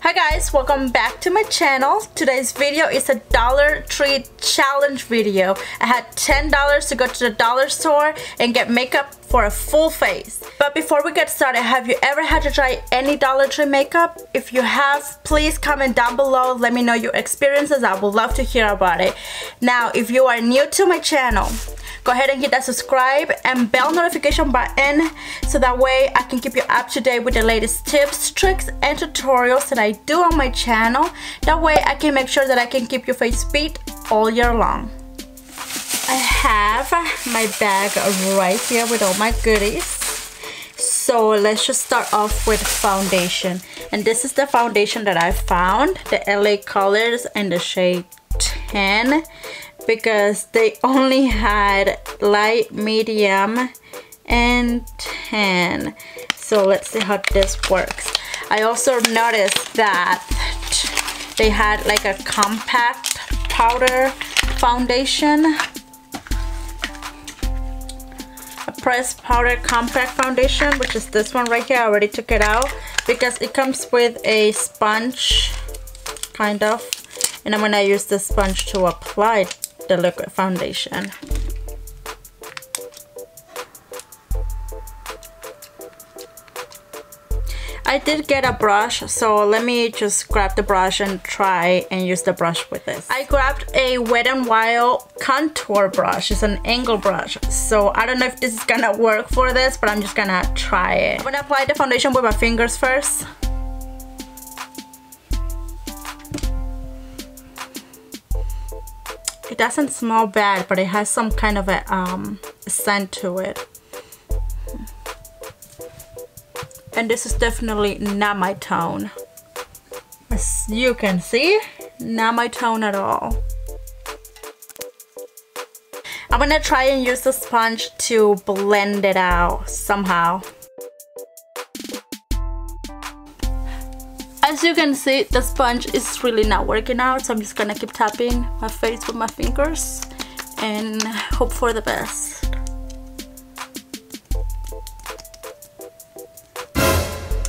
Hi guys, welcome back to my channel. Today's video is a Dollar Tree challenge video. I had $10 to go to the dollar store and get makeup for a full face. But before we get started, have you ever had to try any Dollar Tree makeup? If you have, please comment down below. Let me know your experiences. I would love to hear about it. Now, if you are new to my channel, go ahead and hit that subscribe and bell notification button so that way I can keep you up to date with the latest tips, tricks, and tutorials that I do on my channel. That way I can make sure that I can keep your face beat all year long. I have my bag right here with all my goodies. So let's just start off with foundation. And this is the foundation that I found, the LA Colors and the shade 10. Because they only had light, medium, and 10. So let's see how this works. I also noticed that they had like a compact powder foundation. A pressed powder compact foundation, which is this one right here. I already took it out because it comes with a sponge, kind of. And I'm gonna use this sponge to apply the liquid foundation. I did get a brush, so let me just grab the brush and try and use the brush with this. I grabbed a Wet n Wild contour brush. It's an angle brush, so I don't know if this is gonna work for this, but I'm just gonna try it. I'm gonna apply the foundation with my fingers first. It doesn't smell bad, but it has some kind of a scent to it. And this is definitely not my tone. As you can see, not my tone at all. I'm gonna try and use the sponge to blend it out somehow. As you can see, the sponge is really not working out, so I'm just gonna keep tapping my face with my fingers and hope for the best.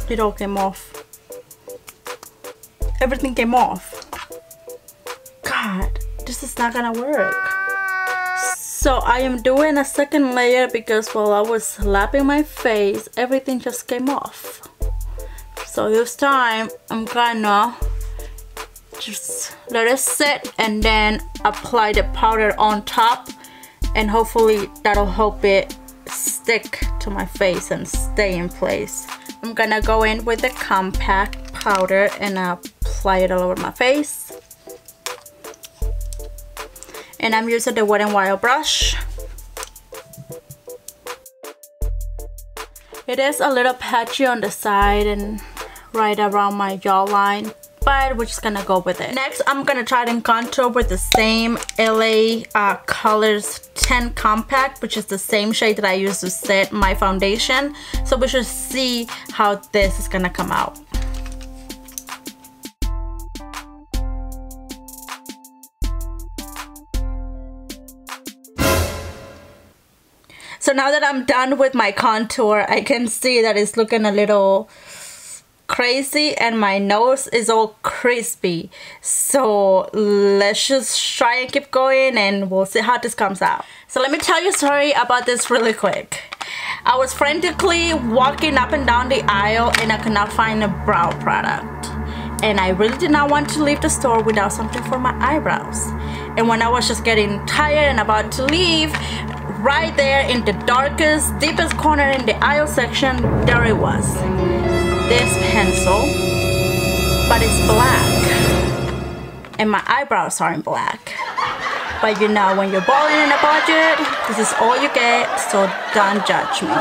It all came off. Everything came off. God, this is not gonna work. So I am doing a second layer because while I was slapping my face, everything just came off. So this time I'm gonna just let it sit and then apply the powder on top, and hopefully that'll help it stick to my face and stay in place. I'm gonna go in with the compact powder and apply it all over my face. And I'm using the Wet n Wild brush. It is a little patchy on the side and right around my jawline, but we're just gonna go with it. Next, I'm gonna try to contour with the same LA Colors 10 compact, which is the same shade that I used to set my foundation. So we should see how this is gonna come out. So now that I'm done with my contour, I can see that it's looking a little crazy and my nose is all crispy. So let's just try and keep going and we'll see how this comes out. So let me tell you a story about this really quick. I was frantically walking up and down the aisle and I could not find a brow product. And I really did not want to leave the store without something for my eyebrows. And when I was just getting tired and about to leave, right there in the darkest, deepest corner in the aisle section, there it was. This pencil, but it's black. And my eyebrows aren't black. But you know, when you're balling in a budget, this is all you get, so don't judge me.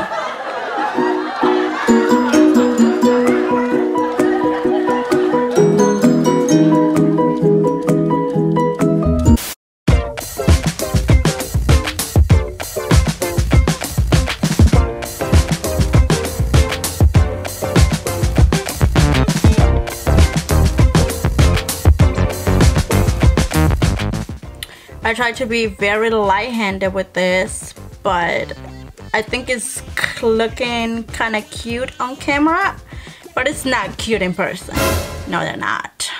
I tried to be very light-handed with this, but I think it's looking kind of cute on camera, but it's not cute in person. No, they're not.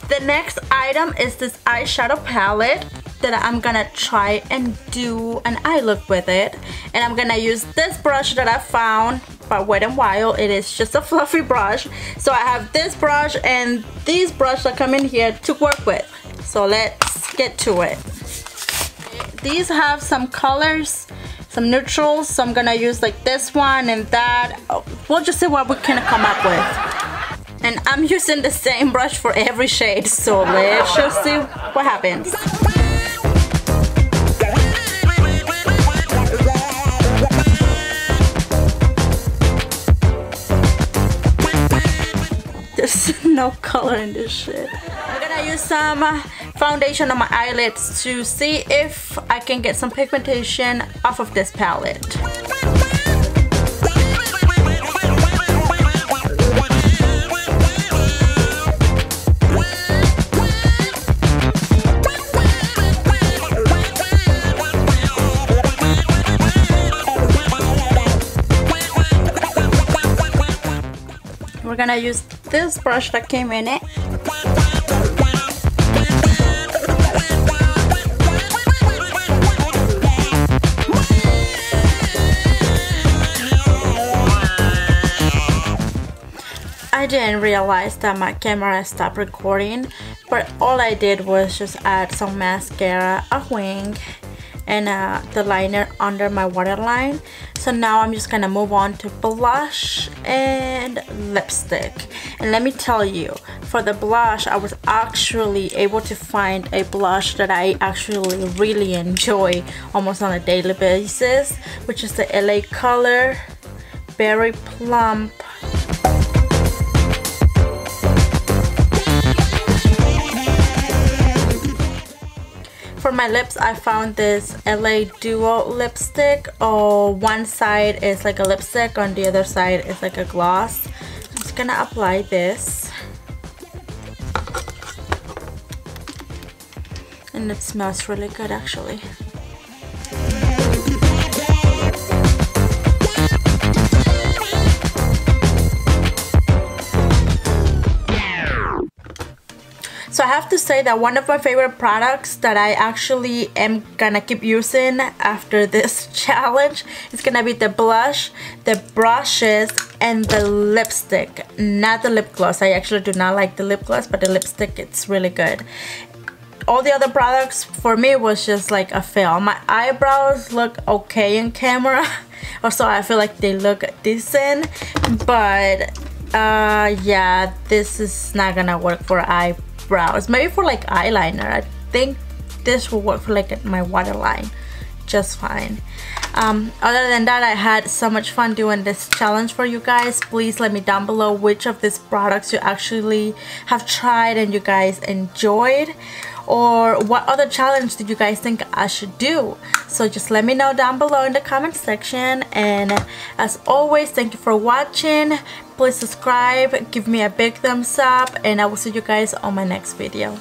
The next item is this eyeshadow palette that I'm gonna try and do an eye look with it. And I'm gonna use this brush that I found by Wet n Wild. It is just a fluffy brush. So I have this brush and these brushes that come in here to work with. So let's get to it. These have some colors, some neutrals. So I'm gonna use like this one and that. We'll just see what we can come up with. And I'm using the same brush for every shade, so let's just see what happens. There's no color in this shit. I'm gonna use some foundation on my eyelids to see if I can get some pigmentation off of this palette. We're gonna use this brush that came in it. I didn't realize that my camera stopped recording, but all I did was just add some mascara, a wing, and the liner under my waterline. So now I'm just gonna move on to blush and lipstick. And let me tell you, for the blush, I was actually able to find a blush that I actually really enjoy almost on a daily basis, which is the LA Color Berry Plump. For my lips, I found this LA Duo lipstick. One side is like a lipstick, on the other side is like a gloss. I'm just gonna apply this. And it smells really good actually. So I have to say that one of my favorite products that I actually am gonna keep using after this challenge is gonna be the blush, the brushes, and the lipstick. Not the lip gloss. I actually do not like the lip gloss, but the lipstick, it's really good. All the other products for me was just like a fail. My eyebrows look okay in camera. Also, I feel like they look decent, but yeah, this is not gonna work for eyebrows. Maybe for like eyeliner. I think this will work for like my waterline just fine. Other than that, I had so much fun doing this challenge for you guys. Please let me down below which of these products you actually have tried and you guys enjoyed, or what other challenge did you guys think I should do. So just let me know down below in the comment section. And as always, thank you for watching. Please subscribe, give me a big thumbs up, and I will see you guys on my next video.